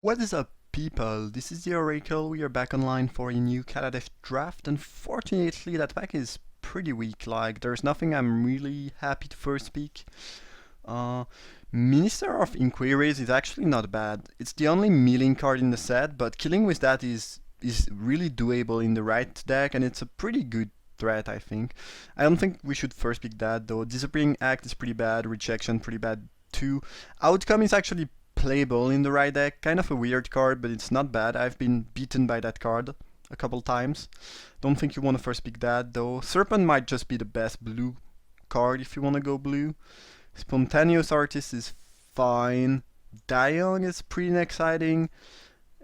What is up, people? This is the Oracle. We are back online for a new Kaladesh draft. Unfortunately, that pack is pretty weak. Like, there's nothing I'm really happy to first pick. Uh, Minister of Inquiries is actually not bad. It's the only milling card in the set, but killing with that is really doable in the right deck, and it's a pretty good threat, I think. I don't think we should first pick that, though. Disappearing Act is pretty bad, Rejection pretty bad too. Outcome is actually playable in the right deck. Kind of a weird card, but it's not bad. I've been beaten by that card a couple times. Don't think you want to first pick that, though. Serpent might just be the best blue card if you want to go blue. Spontaneous Artist is fine. Diong is pretty exciting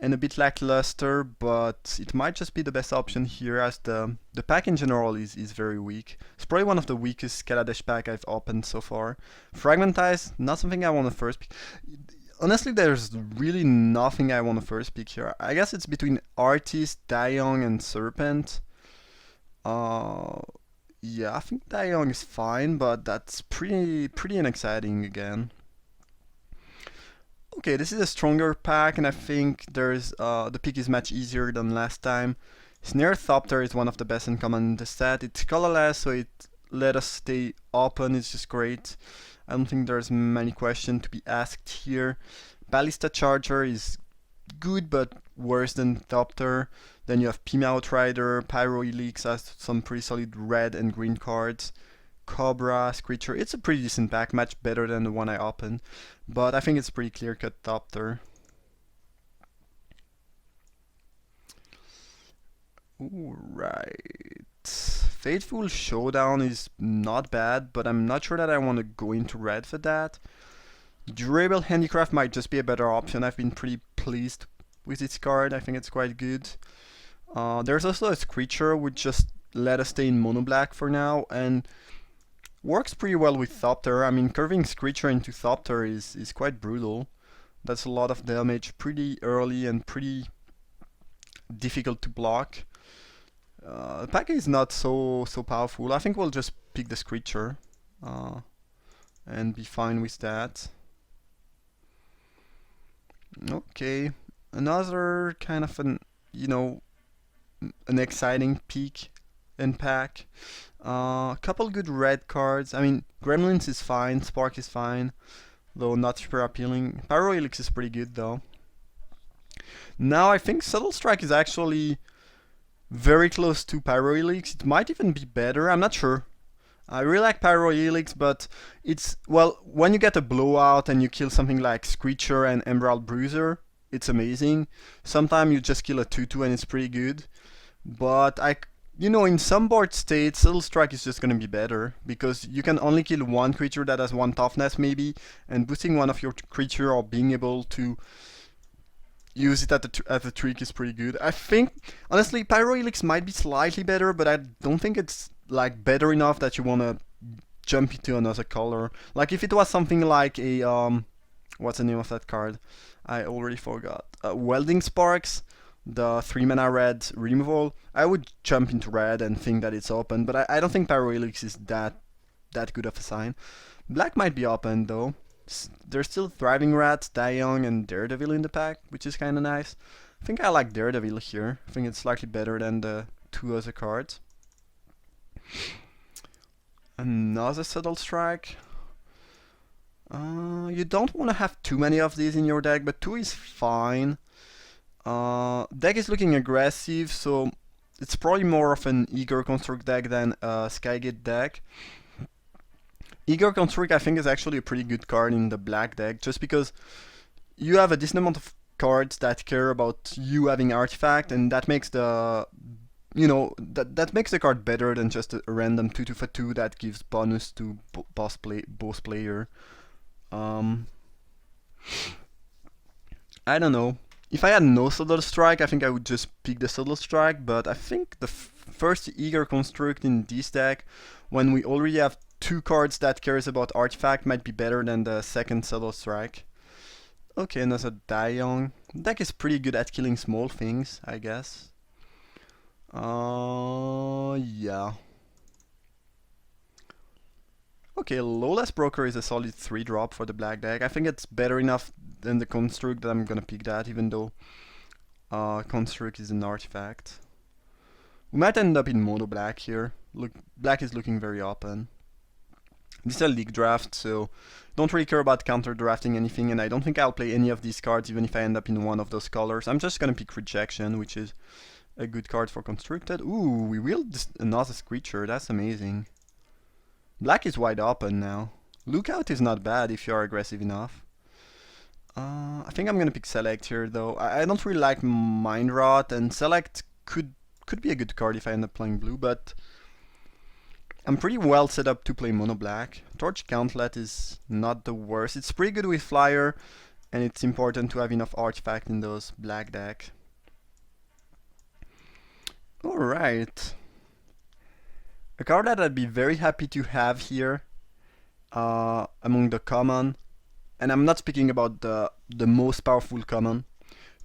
and a bit lackluster, but it might just be the best option here as the pack in general is very weak. It's probably one of the weakest Kaladesh pack I've opened so far. Fragmentize, not something I want to first pick. Honestly, there's really nothing I want to first pick here. I guess it's between Artist, Diong, and Serpent. Uh, yeah, I think Daeyong is fine, but that's pretty unexciting again. Okay, this is a stronger pack, and I think there's the pick is much easier than last time. Snare Thopter is one of the best uncommon in the set. It's colorless, so it let us stay open. It's just great. I don't think there's many questions to be asked here. Ballista Charger is good, but worse than Thopter. Then you have Pima Outrider, Pyro Helix has some pretty solid red and green cards. Cobra, Screecher, it's a pretty decent pack, much better than the one I opened. But I think it's pretty clear-cut Thopter. Alright. Fateful Showdown is not bad, but I'm not sure that I want to go into red for that. Durable Handicraft might just be a better option. I've been pretty pleased with this card. I think it's quite good. There's also a Screecher, which just let us stay in mono black for now, and works pretty well with Thopter. I mean, curving Screecher into Thopter is quite brutal. That's a lot of damage pretty early and pretty difficult to block. The pack is not so powerful. I think we'll just pick the Screecher and be fine with that. Okay, another kind of an exciting peak and pack. A couple good red cards. I mean, Gremlins is fine, Spark is fine, though not super appealing. Pyro Helix is pretty good though. Now I think Subtle Strike is actually very close to Pyro Helix. It might even be better, I'm not sure. I really like Pyro Helix, but it's, well, when you get a blowout and you kill something like Screecher and Emerald Bruiser, it's amazing. Sometimes you just kill a 2-2 and it's pretty good. But in some board states, Subtle Strike is just gonna be better because you can only kill one creature that has one toughness maybe, and boosting one of your creature or being able to use it as a trick is pretty good. I think honestly Pyro Helix might be slightly better, but I don't think it's like better enough that you wanna jump into another color. Like if it was something like a what's the name of that card? I already forgot. Welding Sparks, the 3 mana red removal, I would jump into red and think that it's open, but I don't think Pyro Helix is that good of a sign. Black might be open though. There's still Thriving Rat, Daeyong, and Daredevil in the pack, which is kinda nice. I think I like Daredevil here. I think it's slightly better than the two other cards. Another Subtle Strike. You don't want to have too many of these in your deck, but 2 is fine. Deck is looking aggressive, so it's probably more of an Eager Construct deck than a Skygate deck. Eager Construct I think is actually a pretty good card in the black deck, just because you have a decent amount of cards that care about you having artifact, and that makes the that makes the card better than just a random 2/2 for 2 that gives bonus to both player. Um, I don't know. If I had no Subtle Strike, I think I would just pick the Subtle Strike, but I think the first Eager Construct in this deck, when we already have 2 cards that cares about artifact, might be better than the second Subtle Strike. Okay, another Daeyong. The deck is pretty good at killing small things, I guess. Yeah. Okay, Lawless Broker is a solid 3 drop for the black deck. I think it's better enough than the Construct that I'm gonna pick that, even though Construct is an artifact. We might end up in mono black here. Look, black is looking very open. This is a league draft, so don't really care about counter drafting anything, and I don't think I'll play any of these cards even if I end up in one of those colors. I'm just gonna pick Rejection, which is a good card for Constructed. Ooh, we wheeled another Screecher, that's amazing. Black is wide open now. Lookout is not bad if you are aggressive enough. I think I'm gonna pick Select here though. I don't really like Mind Rot, and Select could be a good card if I end up playing blue, but I'm pretty well set up to play mono black. Torch Gauntlet is not the worst. It's pretty good with Flyer, and it's important to have enough artifact in those black deck. Alright. A card that I'd be very happy to have here among the common, and I'm not speaking about the most powerful common,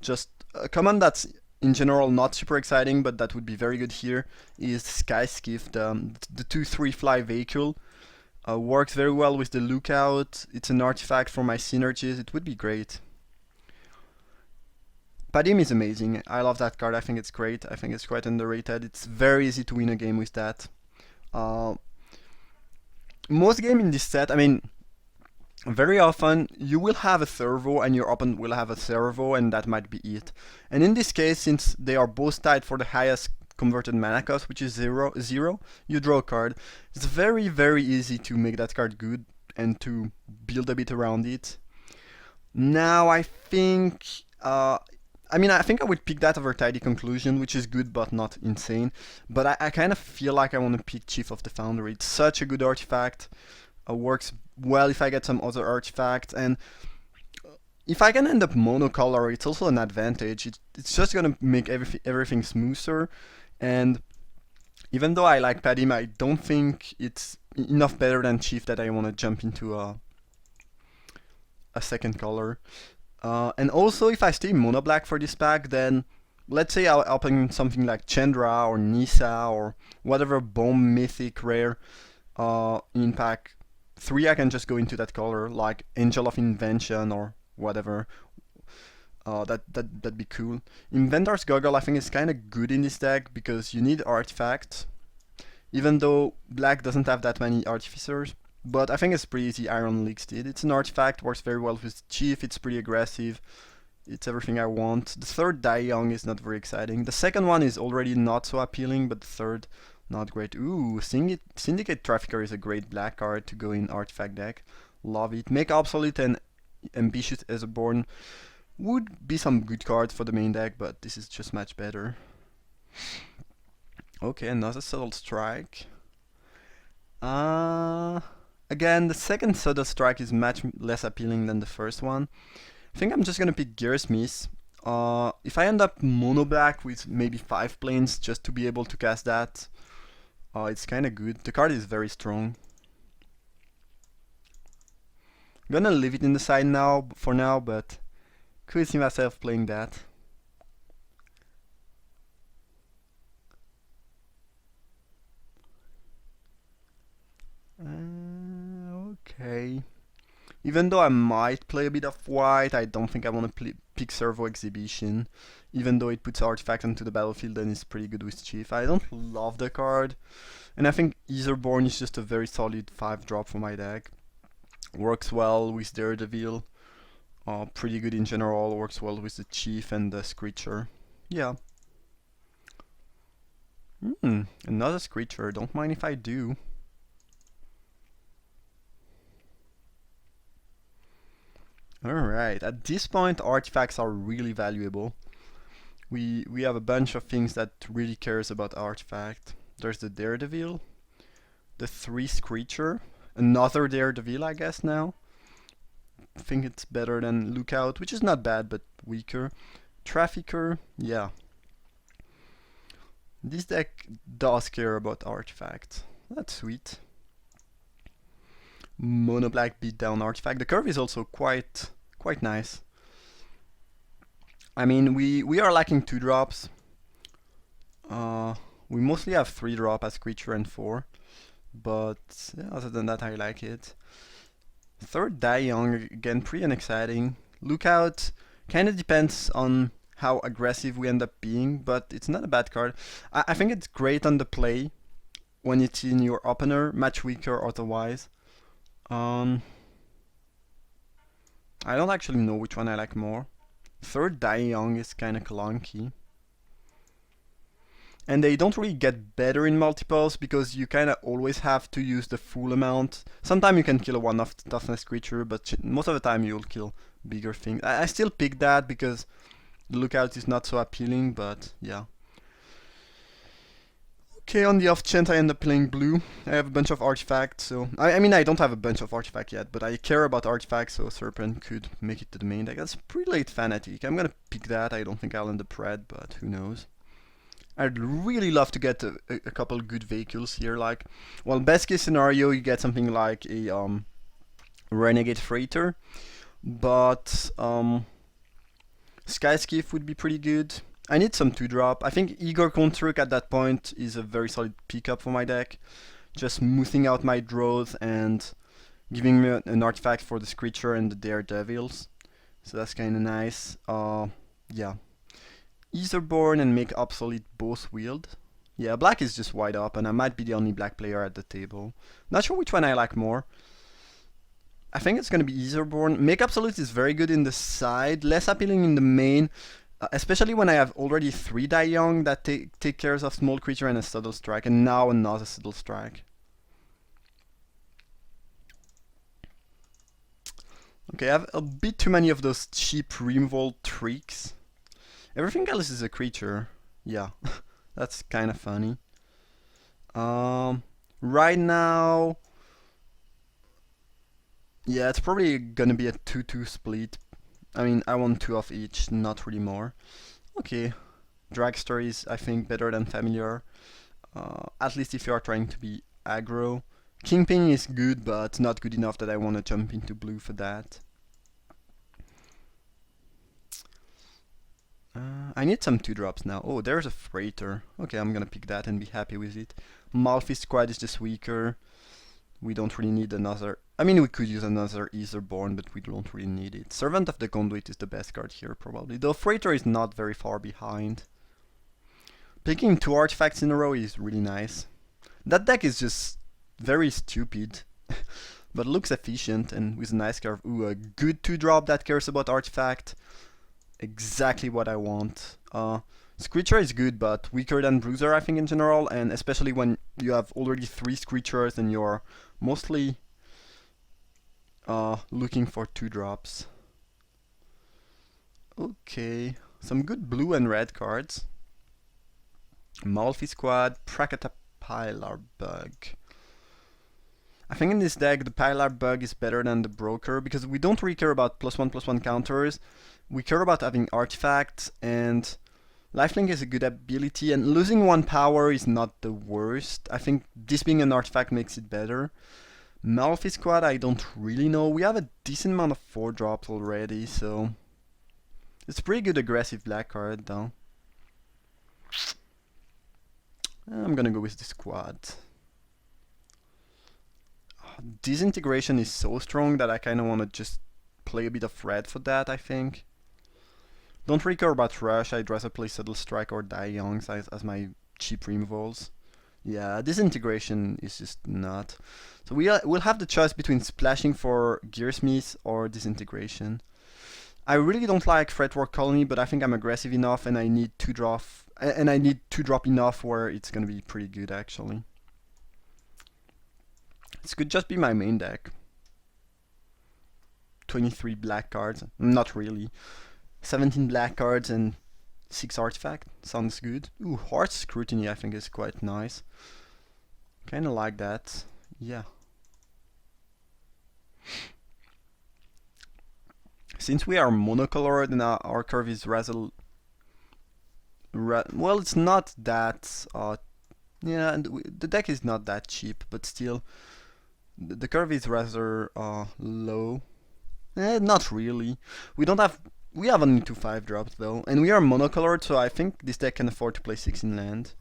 just a common that's in general not super exciting, but that would be very good here, is Sky Skiff, the 2/3 fly vehicle. Works very well with the Lookout. It's an artifact for my synergies. It would be great. Padim is amazing. I love that card. I think it's great. I think it's quite underrated. It's very easy to win a game with that. Most game in this set, I mean, very often you will have a servo and your opponent will have a servo, and that might be it. And in this case, since they are both tied for the highest converted mana cost, which is 0, you draw a card. It's very, very easy to make that card good and to build a bit around it. Now I think I think I would pick that over Tidy Conclusion, which is good but not insane. But I kind of feel like I want to pick Chief of the Foundry. It's such a good artifact. Works well if I get some other artifacts, and if I can end up monocolor, it's also an advantage. It's just gonna make everything smoother, and even though I like Padim, I don't think it's enough better than Chief that I want to jump into a second color. And also, if I stay mono black for this pack, then let's say I'll open something like Chandra or Nisa or whatever bomb mythic rare in pack 3, I can just go into that color, like Angel of Invention or whatever. That'd be cool. Inventor's Goggle I think is kind of good in this deck because you need artifacts, even though black doesn't have that many artificers. But I think it's pretty easy. Iron Leaks did. It's an artifact, works very well with Chief, it's pretty aggressive. It's everything I want. The third Die Young is not very exciting. The second one is already not so appealing, but the third, not great. Ooh, Syndicate Trafficker is a great black card to go in artifact deck. Love it. Make Obsolete and Ambitious Airborne would be some good cards for the main deck, but this is just much better. Okay, another Subtle Strike. Again, the second Subtle Strike is much less appealing than the first one. I think I'm just gonna pick Gearsmith. If I end up mono black with maybe 5 planes just to be able to cast that, it's kinda good. The card is very strong. I'm gonna leave it in the side now for now, but could see myself playing that. Okay. Even though I might play a bit of white, I don't think I want to pick Servo Exhibition. Even though it puts artifact onto the battlefield and is pretty good with Chief. I don't love the card. And I think Etherborn is just a very solid 5 drop for my deck. Works well with Daredevil. Pretty good in general. Works well with the Chief and the Screecher. Yeah. Another Screecher. Don't mind if I do. Alright, at this point artifacts are really valuable. We have a bunch of things that really cares about artifact. There's the Daredevil, the 3 Screecher, another Daredevil I guess now. I think it's better than Lookout, which is not bad but weaker. Trafficker, yeah. This deck does care about artifacts. That's sweet. Mono black beatdown artifact. The curve is also quite nice. I mean, we are lacking 2 drops. We mostly have 3 drop as creature and 4. but yeah, other than that, I like it. Third Die Young, again, pretty unexciting. Lookout kind of depends on how aggressive we end up being, but it's not a bad card. I think it's great on the play when it's in your opener, much weaker otherwise. Um, I don't actually know which one I like more. Third Die Young is kind of clunky. And they don't really get better in multiples because you kind of always have to use the full amount. Sometimes you can kill a one-off toughness creature, but most of the time you'll kill bigger things. I still pick that because the lookout is not so appealing, but yeah. Okay, on the off chance I end up playing blue, I have a bunch of artifacts, so... I mean, I don't have a bunch of artifacts yet, but I care about artifacts, so Serpent could make it to the main deck. That's pretty late Fanatic. I'm gonna pick that. I don't think I'll end up red, but who knows. I'd really love to get a couple good vehicles here. Like, well, best case scenario, you get something like a Renegade Freighter, but Skyskiff would be pretty good. I need some 2-drop. I think Igor Kontruk at that point is a very solid pickup for my deck. Just smoothing out my draws and giving me an artifact for this creature and the Daredevils. So that's kind of nice. Yeah. Etherborn and make obsolete both wield. Yeah, black is just wide up, and I might be the only black player at the table. Not sure which one I like more. I think it's gonna be Etherborn. Make obsolete is very good in the side, less appealing in the main, especially when I have already 3 Die Young that take care of small creature and a subtle strike, and now another subtle strike. Okay, I have a bit too many of those cheap removal tricks. Everything else is a creature. Yeah, that's kind of funny. Right now, yeah, it's probably gonna be a 2-2 split. I mean, I want 2 of each, not really more. Okay, Dragster is, I think, better than Familiar. At least if you are trying to be aggro. Kingpin is good, but not good enough that I want to jump into blue for that. I need some 2-drops now. Oh, there's a Freighter. Okay, I'm gonna pick that and be happy with it. Malfi Squad is just weaker. We don't really need another... I mean, we could use another Etherborn, but we don't really need it. Servant of the Conduit is the best card here, probably. Though Freighter is not very far behind. Picking 2 artifacts in a row is really nice. That deck is just very stupid, but looks efficient and with a nice curve. Ooh, a good 2-drop that cares about artifact. Exactly what I want. Screecher is good, but weaker than Bruiser, I think, in general, and especially when you have already 3 Screechers and you're mostly looking for 2-drops. Okay, some good blue and red cards. Malfi Squad, Prakata Pilar Bug. I think in this deck the Pilar Bug is better than the Broker because we don't really care about +1/+1 counters. We care about having artifacts, and Lifelink is a good ability, and losing 1 power is not the worst. I think this being an artifact makes it better. Malfi Squad, I don't really know. We have a decent amount of 4-drops already, so it's a pretty good aggressive black card though. I'm gonna go with the Squad. Disintegration is so strong that I kinda wanna just play a bit of red for that, I think. Don't really care about Rush, I'd rather play Subtle Strike or Die Young as my cheap removals. Yeah, Disintegration is just not. So we'll have the choice between splashing for Gearsmith or Disintegration. I really don't like Fretwork Colony, but I think I'm aggressive enough and I need 2-drop enough where it's gonna be pretty good actually. This could just be my main deck. 23 black cards. Not really. 17 black cards and 6 artifact. Sounds good. Ooh, Heart Scrutiny I think is quite nice. Kinda like that. Yeah. Since we are monocolored and our curve is rather... well, it's not that... yeah, and the deck is not that cheap, but still... the curve is rather low. Not really. We have only 2 5-drops though, and we are monocolored, so I think this deck can afford to play 16 land.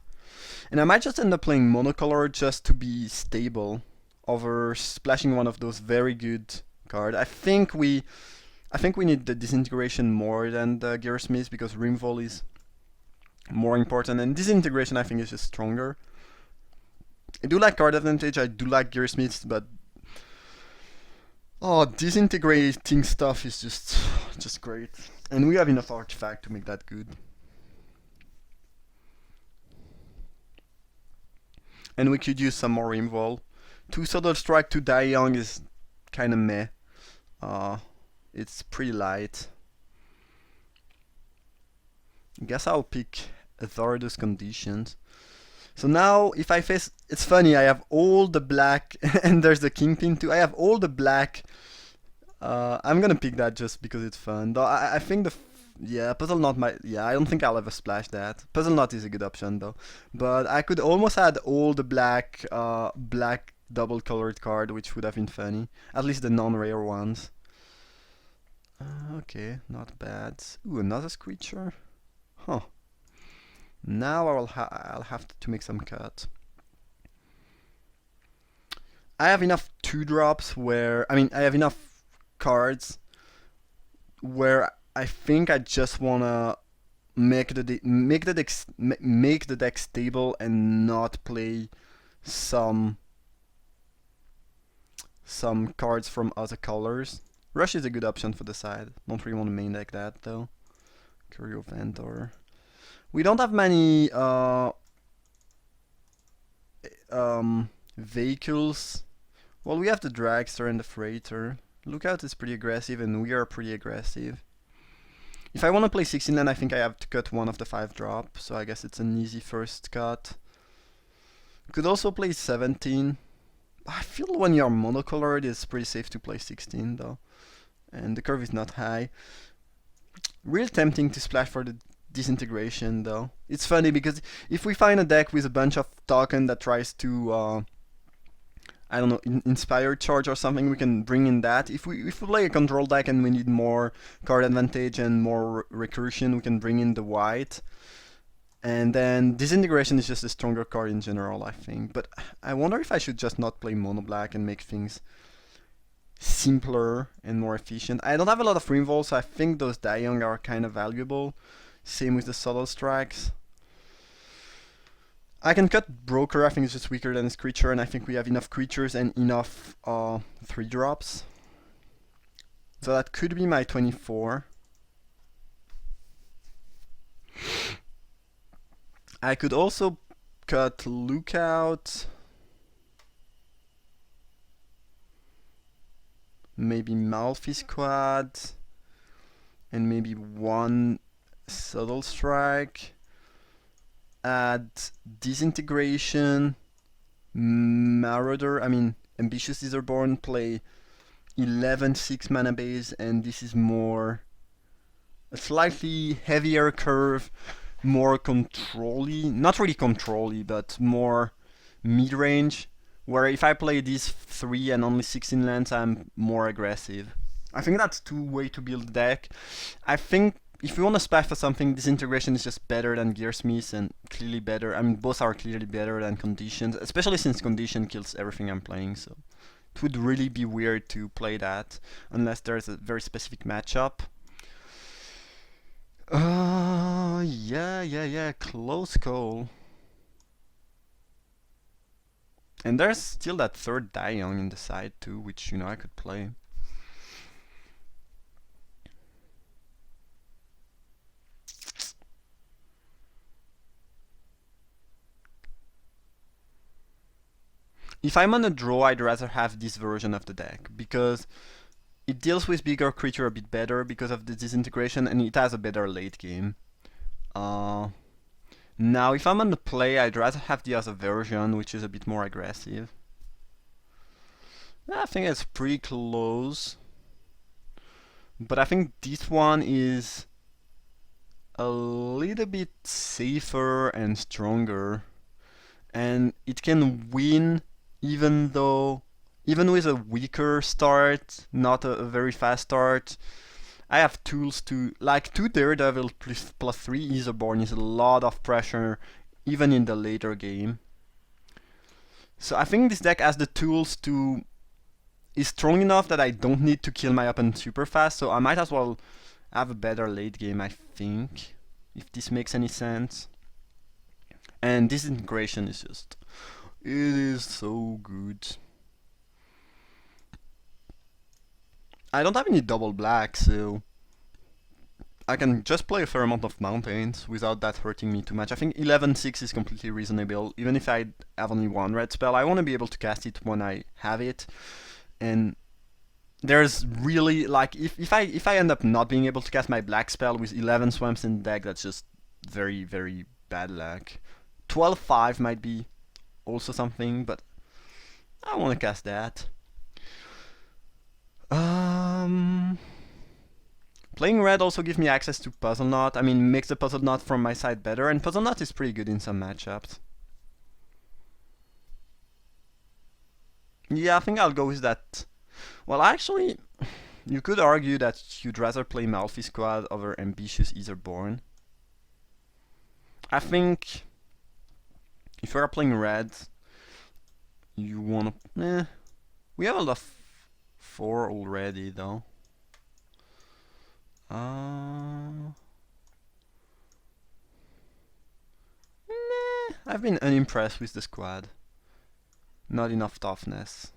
And I might just end up playing monocolor just to be stable over splashing one of those very good cards. I think we need the disintegration more than the Gearsmith because Rimvol is more important, and disintegration I think is just stronger. I do like card advantage, I do like Gearsmiths, but disintegrating stuff is just great. And we have enough artifact to make that good. And we could use some more Rimvol. 2 Subtle Strike, 2 Die Young is kinda meh. It's pretty light. I guess I'll pick Azardus Conditions. So now, if I face... It's funny, I have all the black, and there's the Kingpin too. I have all the black. I'm gonna pick that just because it's fun. Though I think yeah, Puzzle Knot might... Yeah, I don't think I'll ever splash that. Puzzle Knot is a good option though. But I could almost add all the black double colored card, which would have been funny. At least the non-rare ones. Okay, not bad. Ooh, another Screecher. Huh. Now I'll have to make some cut. I have enough 2-drops where... I mean, I have enough cards where I think I just wanna make the deck stable and not play some cards from other colors. Rush is a good option for the side. Don't really want to main deck that though. Curio Vendor. We don't have many vehicles. Well, we have the Dragster and the Freighter. Lookout is pretty aggressive and we are pretty aggressive. If I want to play 16 land, I think I have to cut one of the 5-drop, so I guess it's an easy first cut. Could also play 17. I feel when you're monocolored, it's pretty safe to play 16 though. And the curve is not high. Real tempting to splash for the disintegration though. It's funny because if we find a deck with a bunch of token that tries to I don't know, inspire charge or something, we can bring in that. If we play a control deck and we need more card advantage and more recursion, we can bring in the white. And then disintegration is just a stronger card in general, I think. But I wonder if I should just not play mono black and make things simpler and more efficient. I don't have a lot of Rimvol, so I think those Die Young are kind of valuable. Same with the Subtle Strikes. I can cut Broker, I think it's just weaker than his creature, and I think we have enough creatures and enough 3-drops. So that could be my 24. I could also cut Lookout. Maybe Malfi Squad. And maybe one Subtle Strike. Add Disintegration, Marauder, Ambitious Etherborn, play 11 6 mana base, and this is more a slightly heavier curve, more control-y, not really control-y, but more mid-range, where if I play these 3 and only 16 lands, I'm more aggressive. I think that's 2 ways to build the deck. I think if you want to splash for something, Disintegration is just better than Gearsmith and clearly better. Both are clearly better than Conditions, especially since Condition kills everything I'm playing, so it would really be weird to play that unless there's a very specific matchup. Yeah, close call. And there's still that 3rd Die Young in the side too, which, I could play. If I'm on a draw, I'd rather have this version of the deck, because it deals with bigger creature a bit better because of the disintegration, and it has a better late game. Now, if I'm on the play, I'd rather have the other version, which is a bit more aggressive. I think it's pretty close. But I think this one is a little bit safer and stronger. And it can win even with a weaker start, not a very fast start. I have tools to, like 2 Daredevil plus 3 Etherborn is a lot of pressure even in the later game. So I think this deck has the tools to... is strong enough that I don't need to kill my opponent super fast, so I might as well have a better late game, I think, if this makes any sense. And disintegration is just... it is so good. I don't have any double black, so I can just play a fair amount of mountains without that hurting me too much. I think 11-6 is completely reasonable. Even if I have only one red spell, I want to be able to cast it when I have it. And there's really, like, if I end up not being able to cast my black spell with 11 swamps in the deck, that's just very, very bad luck. 12-5 might be also something, but I want to cast that. Playing red also gives me access to Puzzle Knot. I mean, makes the Puzzle Knot from my side better, and Puzzle Knot is pretty good in some matchups. Yeah, I think I'll go with that. Well, actually, you could argue that you'd rather play Malfi Squad over Ambitious Etherborn. I think if you are playing red, you wanna... we have a lot of 4 already, though. I've been unimpressed with the squad. Not enough toughness.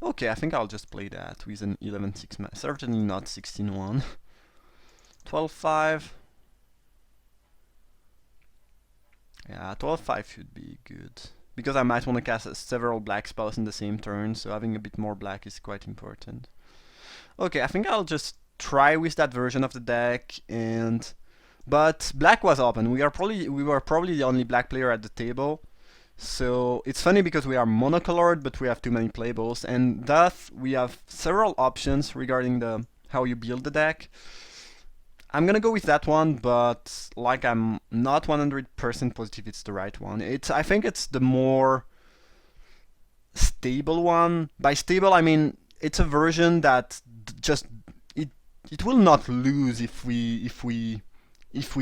Okay, I think I'll just play that with an 11-6 match. Certainly not 16-1. 12-5. Yeah, 12-5 should be good. Because I might want to cast several black spells in the same turn, so having a bit more black is quite important. Okay, I think I'll just try with that version of the deck, but black was open. We were probably the only black player at the table. So it's funny because we are monocolored, but we have too many playballs, and thus we have several options regarding how you build the deck. I'm gonna go with that one, but like I'm not 100% positive it's the right one. I think it's the more stable one. By stable, I mean it's a version that just it will not lose if we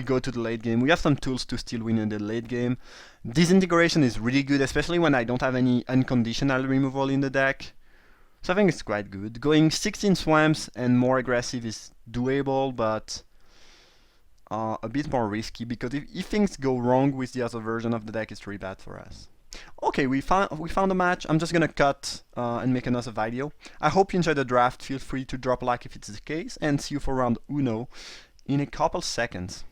go to the late game. We have some tools to still win in the late game. Disintegration is really good, especially when I don't have any unconditional removal in the deck. So I think it's quite good. Going 16 swamps and more aggressive is doable, but a bit more risky, because if things go wrong with the other version of the deck, it's really bad for us. Okay, we found a match. I'm just gonna cut and make another video. I hope you enjoyed the draft. Feel free to drop a like if it's the case, and see you for round uno in a couple seconds.